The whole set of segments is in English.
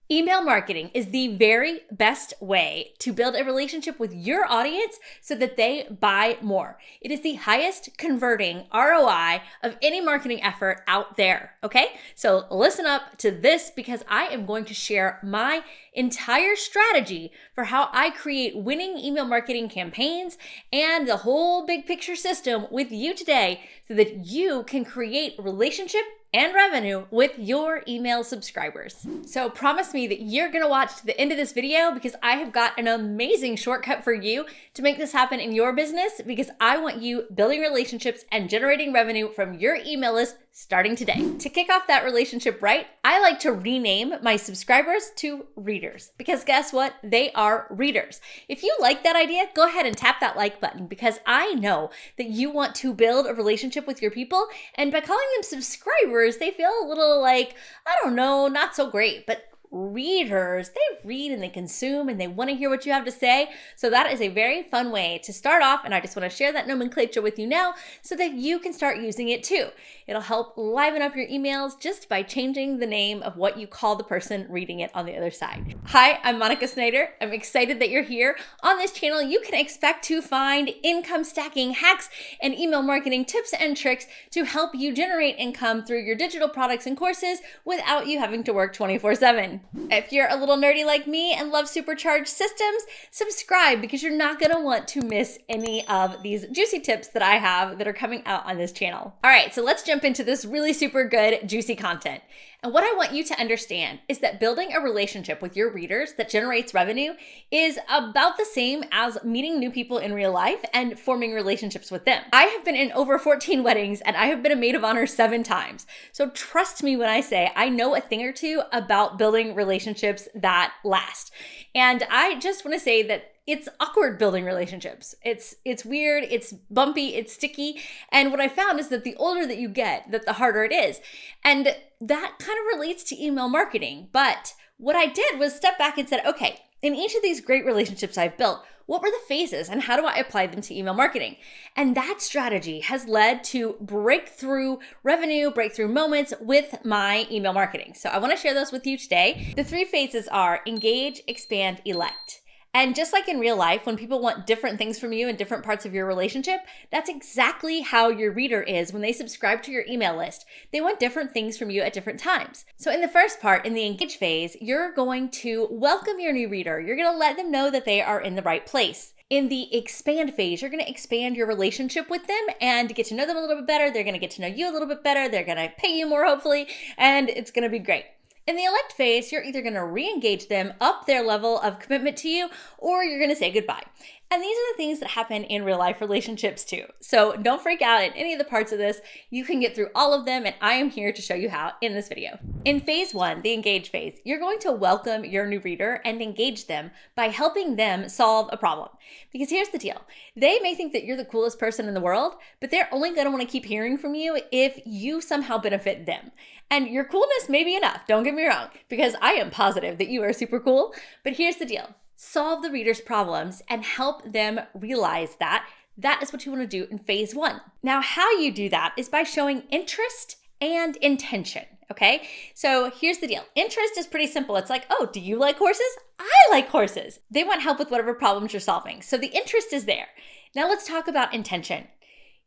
Email marketing is the very best way to build a relationship with your audience so that they buy more. It is the highest converting ROI of any marketing effort out there, okay? So listen up to this because I am going to share my entire strategy for how I create winning email marketing campaigns and the whole big picture system with you today so that you can create relationship and revenue with your email subscribers. So promise me that you're gonna watch to the end of this video because I have got an amazing shortcut for you to make this happen in your business because I want you building relationships and generating revenue from your email list starting today. To kick off that relationship right, I like to rename my subscribers to readers because guess what? They are readers. If you like that idea, go ahead and tap that like button because I know that you want to build a relationship with your people, and by calling them subscribers, they feel a little like, I don't know, not so great, but readers, they read and they consume and they want to hear what you have to say. So that is a very fun way to start off, and I just want to share that nomenclature with you now so that you can start using it too. It'll help liven up your emails just by changing the name of what you call the person reading it on the other side. Hi, I'm Monica Snyder. I'm excited that you're here. On this channel, you can expect to find income stacking hacks and email marketing tips and tricks to help you generate income through your digital products and courses without you having to work 24/7. If you're a little nerdy like me and love supercharged systems, subscribe because you're not gonna want to miss any of these juicy tips that I have that are coming out on this channel. All right, so let's jump into this really super good, juicy content. And what I want you to understand is that building a relationship with your readers that generates revenue is about the same as meeting new people in real life and forming relationships with them. I have been in over 14 weddings and I have been a maid of honor 7 times. So trust me when I say I know a thing or two about building relationships that last. And I just want to say that it's awkward building relationships. It's weird, it's bumpy, it's sticky. And what I found is that the older that you get, that the harder it is. And that kind of relates to email marketing. But what I did was step back and said, okay, in each of these great relationships I've built, what were the phases and how do I apply them to email marketing? And that strategy has led to breakthrough revenue, breakthrough moments with my email marketing. So I want to share those with you today. The 3 phases are engage, expand, elect. And just like in real life, when people want different things from you in different parts of your relationship, that's exactly how your reader is when they subscribe to your email list. They want different things from you at different times. So in the first part, in the engage phase, you're going to welcome your new reader. You're going to let them know that they are in the right place. In the expand phase, you're going to expand your relationship with them and get to know them a little bit better. They're going to get to know you a little bit better. They're going to pay you more, hopefully, and it's going to be great. In the elect phase, you're either going to re-engage them, up their level of commitment to you, or you're going to say goodbye. And these are the things that happen in real life relationships too. So don't freak out at any of the parts of this. You can get through all of them, and I am here to show you how in this video. In phase 1, the engage phase, you're going to welcome your new reader and engage them by helping them solve a problem. Because here's the deal. They may think that you're the coolest person in the world, but they're only going to want to keep hearing from you if you somehow benefit them. And your coolness may be enough, don't get me wrong, because I am positive that you are super cool. But here's the deal. Solve the reader's problems and help them realize that. That is what you want to do in phase 1. Now, how you do that is by showing interest and intention, okay? So here's the deal. Interest is pretty simple. It's like, oh, do you like horses? I like horses. They want help with whatever problems you're solving. So the interest is there. Now let's talk about intention.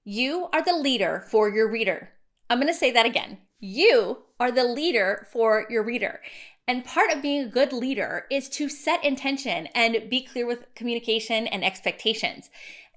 You are the leader for your reader. I'm going to say that again. You are the leader for your reader. And part of being a good leader is to set intention and be clear with communication and expectations.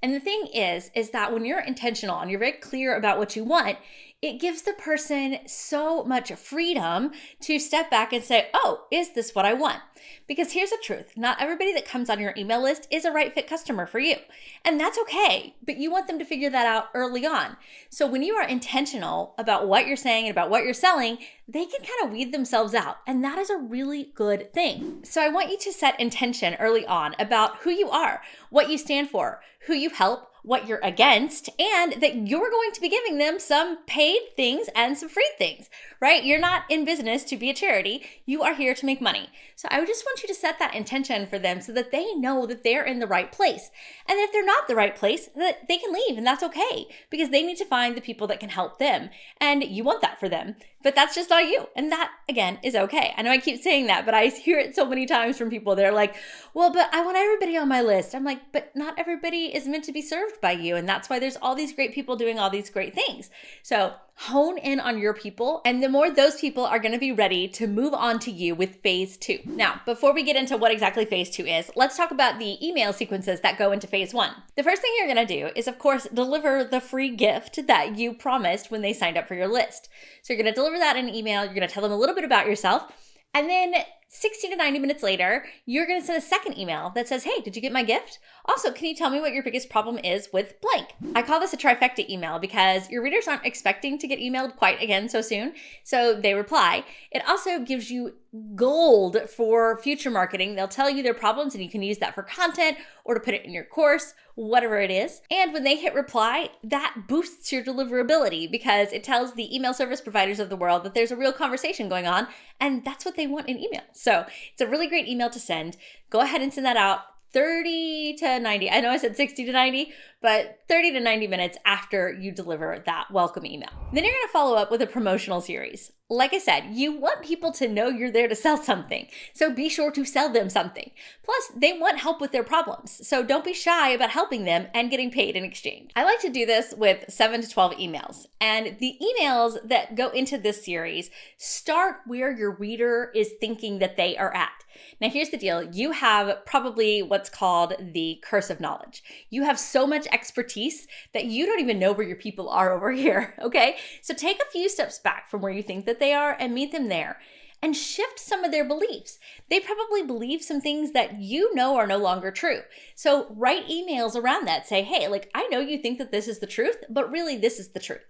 And the thing is that when you're intentional and you're very clear about what you want, it gives the person so much freedom to step back and say, oh, is this what I want? Because here's the truth. Not everybody that comes on your email list is a right fit customer for you. And that's okay, but you want them to figure that out early on. So when you are intentional about what you're saying and about what you're selling, they can kind of weed themselves out. And that is a really good thing. So I want you to set intention early on about who you are, what you stand for, who you help, what you're against, and that you're going to be giving them some paid things and some free things, right? You're not in business to be a charity. You are here to make money. So I just want you to set that intention for them so that they know that they're in the right place. And if they're not the right place, that they can leave, and that's okay because they need to find the people that can help them. And you want that for them. But that's just not you. And that, again, is okay. I know I keep saying that, but I hear it so many times from people. They're like, well, but I want everybody on my list. I'm like, but not everybody is meant to be served by you. And that's why there's all these great people doing all these great things. So hone in on your people, and the more those people are going to be ready to move on to you with phase 2. Now, before we get into what exactly phase 2 is, let's talk about the email sequences that go into phase 1. The first thing you're going to do is, of course, deliver the free gift that you promised when they signed up for your list. So you're going to deliver that in an email. You're going to tell them a little bit about yourself. And then 60 to 90 minutes later, you're going to send a second email that says, hey, did you get my gift? Also, can you tell me what your biggest problem is with blank? I call this a trifecta email because your readers aren't expecting to get emailed quite again so soon. So they reply. It also gives you gold for future marketing. They'll tell you their problems and you can use that for content or to put it in your course, whatever it is. And when they hit reply, that boosts your deliverability because it tells the email service providers of the world that there's a real conversation going on, and that's what they want in email. So it's a really great email to send. Go ahead and send that out 30 to 90. I know I said 60 to 90, but 30 to 90 minutes after you deliver that welcome email. Then you're going to follow up with a promotional series. Like I said, you want people to know you're there to sell something. So be sure to sell them something. Plus, they want help with their problems. So don't be shy about helping them and getting paid in exchange. I like to do this with 7 to 12 emails. And the emails that go into this series start where your reader is thinking that they are at. Now, here's the deal. You have probably what's called the curse of knowledge. You have so much expertise that you don't even know where your people are over here, okay? So take a few steps back from where you think that they are and meet them there and shift some of their beliefs. They probably believe some things that you know are no longer true. So write emails around that. Say, hey, like, I know you think that this is the truth, but really this is the truth.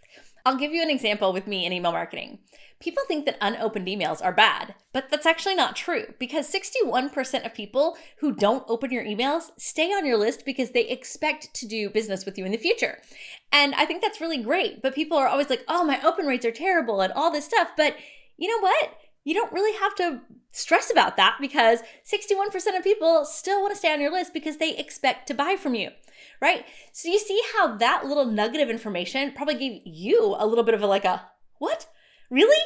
I'll give you an example with me in email marketing. People think that unopened emails are bad, but that's actually not true because 61% of people who don't open your emails stay on your list because they expect to do business with you in the future. And I think that's really great, but people are always like, oh, my open rates are terrible and all this stuff. But you know what? You don't really have to stress about that because 61% of people still want to stay on your list because they expect to buy from you, right? So you see how that little nugget of information probably gave you a little bit of a what? Really?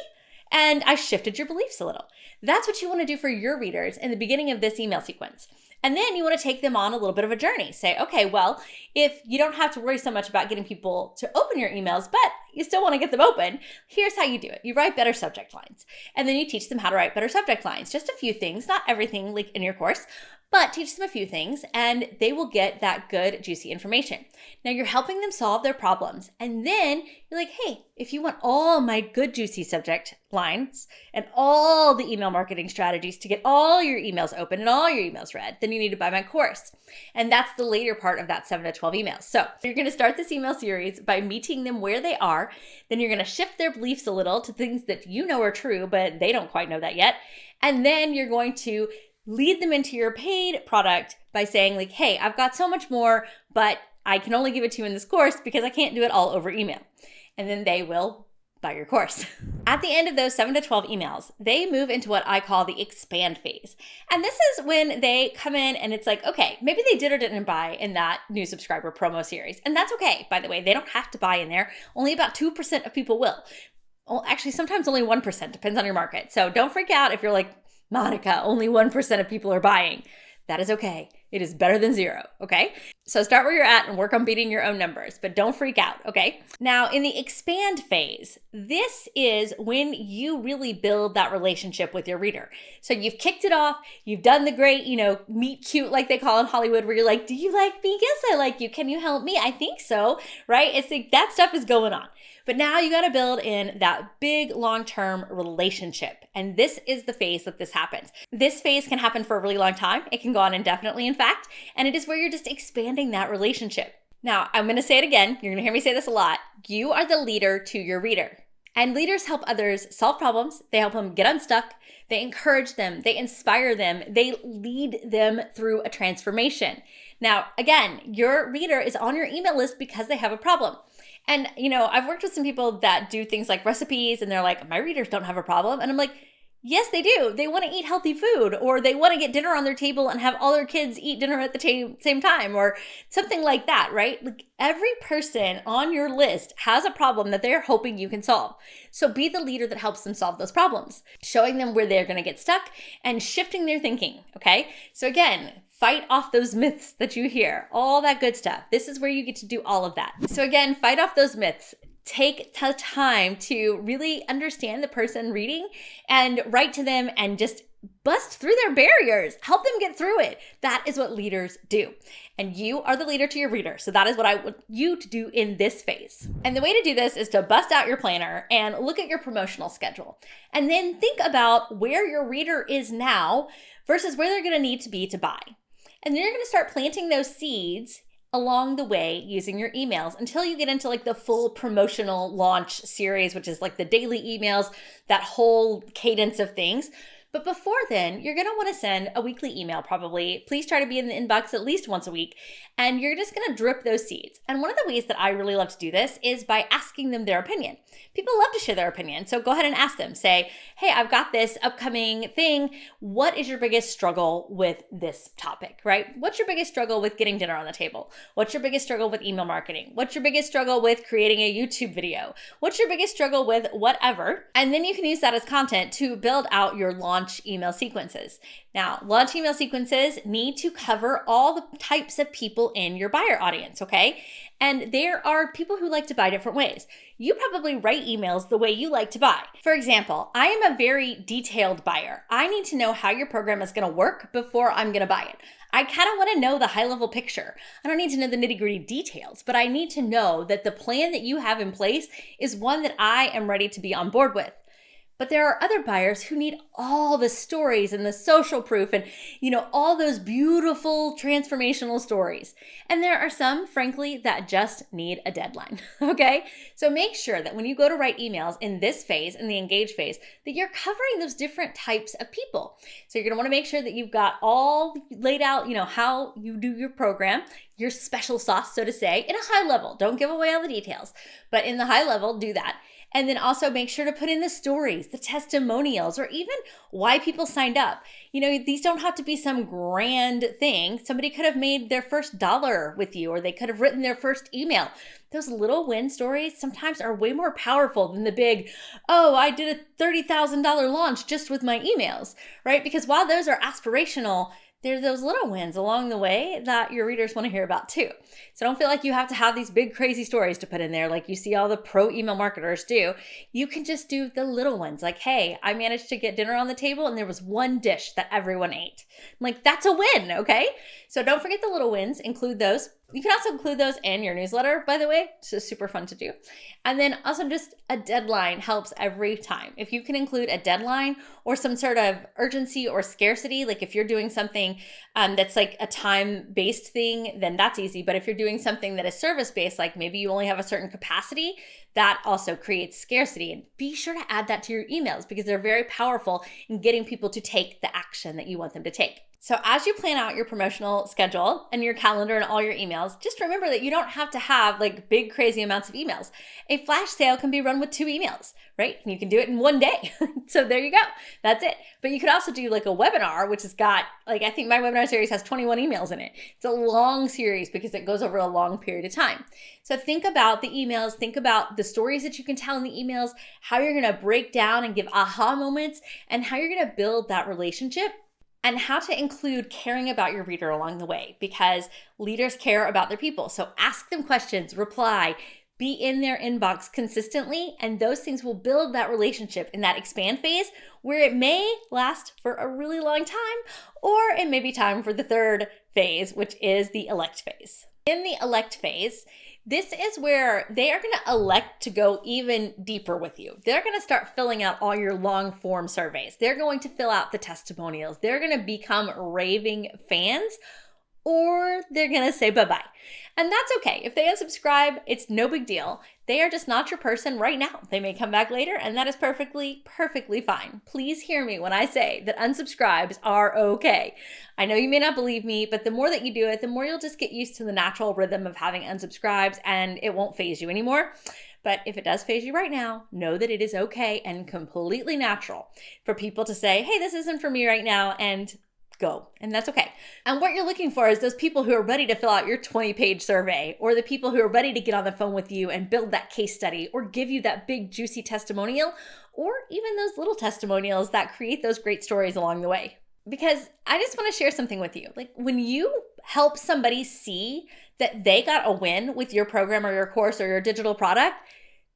And I shifted your beliefs a little. That's what you want to do for your readers in the beginning of this email sequence. And then you want to take them on a little bit of a journey. Say, okay, well, if you don't have to worry so much about getting people to open your emails, but you still want to get them open, here's how you do it. You write better subject lines. And then you teach them how to write better subject lines. Just a few things, not everything like in your course, but teach them a few things and they will get that good, juicy information. Now you're helping them solve their problems. And then you're like, hey, if you want all my good, juicy subject lines and all the email marketing strategies to get all your emails open and all your emails read, then you need to buy my course. And that's the later part of that 7 to 12 emails. So you're going to start this email series by meeting them where they are. Then you're going to shift their beliefs a little to things that you know are true, but they don't quite know that yet. And then you're going to lead them into your paid product by saying like, hey, I've got so much more, but I can only give it to you in this course because I can't do it all over email. And then they will buy your course. At the end of those 7 to 12 emails, they move into what I call the expand phase. And this is when they come in and it's like, okay, maybe they did or didn't buy in that new subscriber promo series. And that's okay, by the way. They don't have to buy in there. Only about 2% of people will. Well, actually, sometimes only 1%, depends on your market. So don't freak out if you're like, Monica, only 1% of people are buying. That is okay. It is better than 0, okay? So start where you're at and work on beating your own numbers, but don't freak out, okay? Now, in the expand phase, this is when you really build that relationship with your reader. So you've kicked it off, you've done the great, meet cute like they call in Hollywood, where you're like, do you like me? Yes, I like you. Can you help me? I think so, right? It's like that stuff is going on. But now you got to build in that big long-term relationship. And this is the phase that this happens. This phase can happen for a really long time. It can go on indefinitely, in fact, and it is where you're just expanding that relationship. Now, I'm going to say it again. You're going to hear me say this a lot. You are the leader to your reader. And leaders help others solve problems. They help them get unstuck. They encourage them. They inspire them. They lead them through a transformation. Now, again, your reader is on your email list because they have a problem. And, I've worked with some people that do things like recipes and they're like, my readers don't have a problem. And I'm like, Yes, they do. They want to eat healthy food, or they want to get dinner on their table and have all their kids eat dinner at the same time, or something like that, right? Like every person on your list has a problem that they're hoping you can solve. So be the leader that helps them solve those problems, showing them where they're going to get stuck and shifting their thinking, okay? So again, fight off those myths that you hear, all that good stuff. This is where you get to do all of that. So again, fight off those myths. Take the time to really understand the person reading and write to them and just bust through their barriers. Help them get through it. That is what leaders do. And you are the leader to your reader. So that is what I want you to do in this phase. And the way to do this is to bust out your planner and look at your promotional schedule. And then think about where your reader is now versus where they're going to need to be to buy. And then you're going to start planting those seeds along the way using your emails until you get into like the full promotional launch series, which is like the daily emails, that whole cadence of things. But before then, you're going to want to send a weekly email probably. Please try to be in the inbox at least once a week. And you're just going to drip those seeds. And one of the ways that I really love to do this is by asking them their opinion. People love to share their opinion. So go ahead and ask them. Say, hey, I've got this upcoming thing. What is your biggest struggle with this topic, right? What's your biggest struggle with getting dinner on the table? What's your biggest struggle with email marketing? What's your biggest struggle with creating a YouTube video? What's your biggest struggle with whatever? And then you can use that as content to build out your launch email sequences. Now, launch email sequences need to cover all the types of people in your buyer audience, okay? And there are people who like to buy different ways. You probably write emails the way you like to buy. For example, I am a very detailed buyer. I need to know how your program is going to work before I'm going to buy it. I kind of want to know the high level picture. I don't need to know the nitty gritty details, but I need to know that the plan that you have in place is one that I am ready to be on board with. But there are other buyers who need all the stories and the social proof and, all those beautiful transformational stories. And there are some, frankly, that just need a deadline, okay? So make sure that when you go to write emails in this phase, in the engage phase, that you're covering those different types of people. So you're gonna wanna make sure that you've got all laid out, how you do your program, your special sauce, so to say, in a high level. Don't give away all the details, but in the high level, do that. And then also make sure to put in the stories, the testimonials, or even why people signed up. These don't have to be some grand thing. Somebody could have made their first dollar with you, or they could have written their first email. Those little win stories sometimes are way more powerful than the big, I did a $30,000 launch just with my emails, right? Because while those are aspirational, there's those little wins along the way that your readers want to hear about too. So don't feel like you have to have these big crazy stories to put in there like you see all the pro email marketers do. You can just do the little ones like, hey, I managed to get dinner on the table and there was one dish that everyone ate. Like, that's a win, okay? So don't forget the little wins, include those. You can also include those in your newsletter, by the way. It's just super fun to do. And then also just a deadline helps every time. If you can include a deadline or some sort of urgency or scarcity, like if you're doing something that's like a time-based thing, then that's easy. But if you're doing something that is service-based, like maybe you only have a certain capacity, that also creates scarcity. And be sure to add that to your emails because they're very powerful in getting people to take the action that you want them to take. So as you plan out your promotional schedule and your calendar and all your emails, just remember that you don't have to have like big, crazy amounts of emails. A flash sale can be run with 2 emails, right? And you can do it in one day. So there you go. That's it. But you could also do like a webinar, which has got I think my webinar series has 21 emails in it. It's a long series because it goes over a long period of time. So think about the emails, think about the stories that you can tell in the emails, how you're going to break down and give aha moments, and how you're going to build that relationship. And how to include caring about your reader along the way, because leaders care about their people. So ask them questions, reply, be in their inbox consistently, and those things will build that relationship in that expand phase where it may last for a really long time, or it may be time for the third phase, which is the elect phase. In the elect phase, this is where they are going to elect to go even deeper with you. They're going to start filling out all your long form surveys. They're going to fill out the testimonials. They're going to become raving fans, or they're going to say bye-bye. And that's okay. If they unsubscribe, it's no big deal. They are just not your person right now. They may come back later, and that is perfectly, perfectly fine. Please hear me when I say that unsubscribes are okay. I know you may not believe me, but the more that you do it, the more you'll just get used to the natural rhythm of having unsubscribes, and it won't faze you anymore. But if it does phase you right now, know that it is okay and completely natural for people to say, hey, this isn't for me right now, and go. And that's okay. And what you're looking for is those people who are ready to fill out your 20-page survey, or the people who are ready to get on the phone with you and build that case study, or give you that big juicy testimonial, or even those little testimonials that create those great stories along the way. Because I just want to share something with you. Like, when you help somebody see that they got a win with your program or your course or your digital product,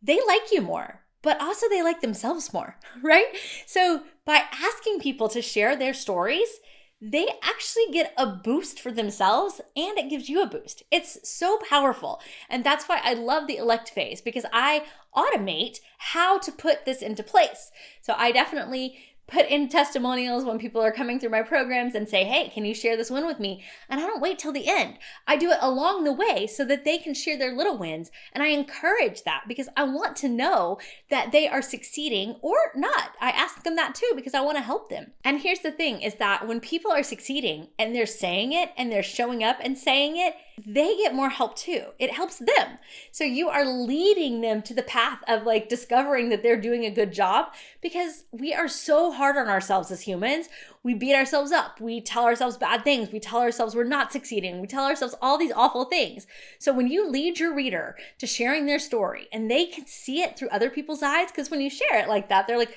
they like you more, but also they like themselves more, right? So by asking people to share their stories, they actually get a boost for themselves, and it gives you a boost. It's so powerful. And that's why I love the elect phase, because I automate how to put this into place. So I definitely put in testimonials when people are coming through my programs and say, hey, can you share this win with me? And I don't wait till the end. I do it along the way so that they can share their little wins. And I encourage that because I want to know that they are succeeding or not. I ask them that too because I want to help them. And here's the thing is that when people are succeeding and they're saying it and they're showing up and saying it, they get more help too. It helps them. So you are leading them to the path of like discovering that they're doing a good job, because we are so hard on ourselves as humans. We beat ourselves up. We tell ourselves bad things. We tell ourselves we're not succeeding. We tell ourselves all these awful things. So when you lead your reader to sharing their story and they can see it through other people's eyes, because when you share it like that, they're like,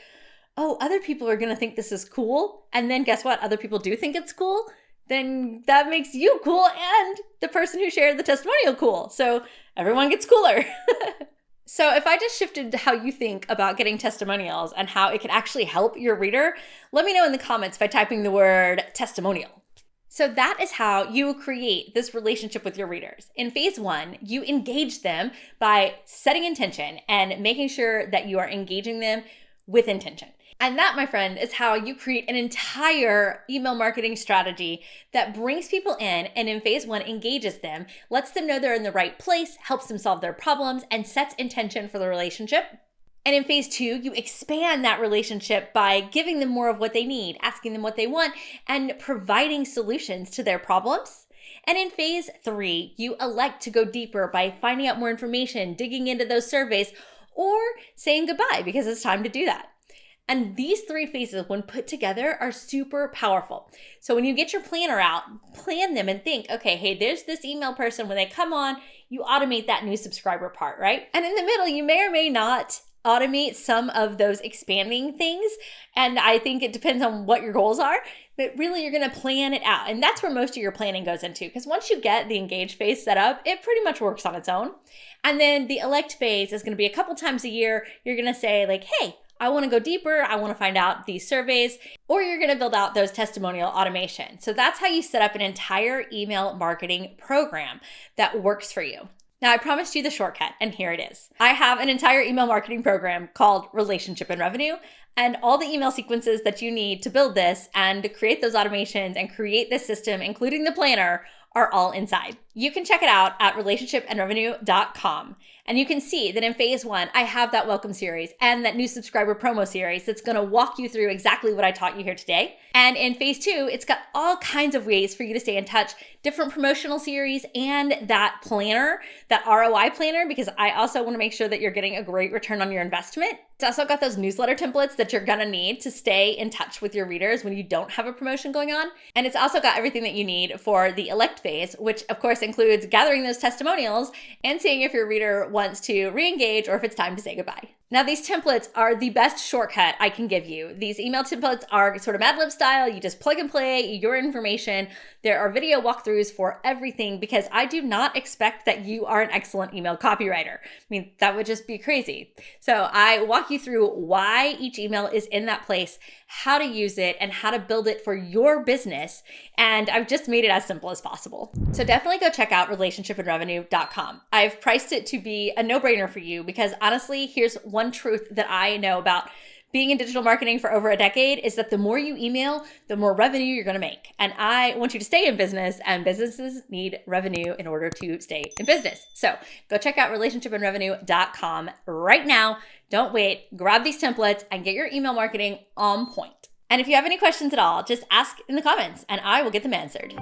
oh, other people are going to think this is cool. And then guess what? Other people do think it's cool. Then that makes you cool and the person who shared the testimonial cool. So everyone gets cooler. So if I just shifted to how you think about getting testimonials and how it can actually help your reader, let me know in the comments by typing the word testimonial. So that is how you create this relationship with your readers. In phase 1, you engage them by setting intention and making sure that you are engaging them with intention. And that, my friend, is how you create an entire email marketing strategy that brings people in phase 1 engages them, lets them know they're in the right place, helps them solve their problems, and sets intention for the relationship. And in phase 2, you expand that relationship by giving them more of what they need, asking them what they want, and providing solutions to their problems. And in phase 3, you elect to go deeper by finding out more information, digging into those surveys, or saying goodbye because it's time to do that. And these 3 phases, when put together, are super powerful. So when you get your planner out, plan them and think, okay, hey, there's this email person. When they come on, you automate that new subscriber part, right? And in the middle, you may or may not automate some of those expanding things. And I think it depends on what your goals are, but really you're going to plan it out. And that's where most of your planning goes into, because once you get the engage phase set up, it pretty much works on its own. And then the elect phase is going to be a couple times a year. You're going to say like, hey, I want to go deeper. I want to find out these surveys, or you're going to build out those testimonial automation. So that's how you set up an entire email marketing program that works for you. Now, I promised you the shortcut, and here it is. I have an entire email marketing program called Relationship and Revenue, and all the email sequences that you need to build this and to create those automations and create this system, including the planner, are all inside. You can check it out at relationshipandrevenue.com. And you can see that in phase 1, I have that welcome series and that new subscriber promo series that's going to walk you through exactly what I taught you here today. And in phase 2, it's got all kinds of ways for you to stay in touch, different promotional series, and that planner, that ROI planner, because I also want to make sure that you're getting a great return on your investment. It's also got those newsletter templates that you're going to need to stay in touch with your readers when you don't have a promotion going on. And it's also got everything that you need for the elect phase, which of course includes gathering those testimonials and seeing if your reader wants to re-engage or if it's time to say goodbye. Now, these templates are the best shortcut I can give you. These email templates are sort of Mad Lib style. You just plug and play your information. There are video walkthroughs for everything because I do not expect that you are an excellent email copywriter. I mean, that would just be crazy. So I walk you through why each email is in that place, how to use it, and how to build it for your business. And I've just made it as simple as possible. So definitely go check out relationshipandrevenue.com. I've priced it to be a no-brainer for you because honestly, here's one truth that I know about being in digital marketing for over a decade is that the more you email, the more revenue you're going to make. And I want you to stay in business, and businesses need revenue in order to stay in business. So go check out relationshipandrevenue.com right now. Don't wait. Grab these templates and get your email marketing on point. And if you have any questions at all, just ask in the comments and I will get them answered.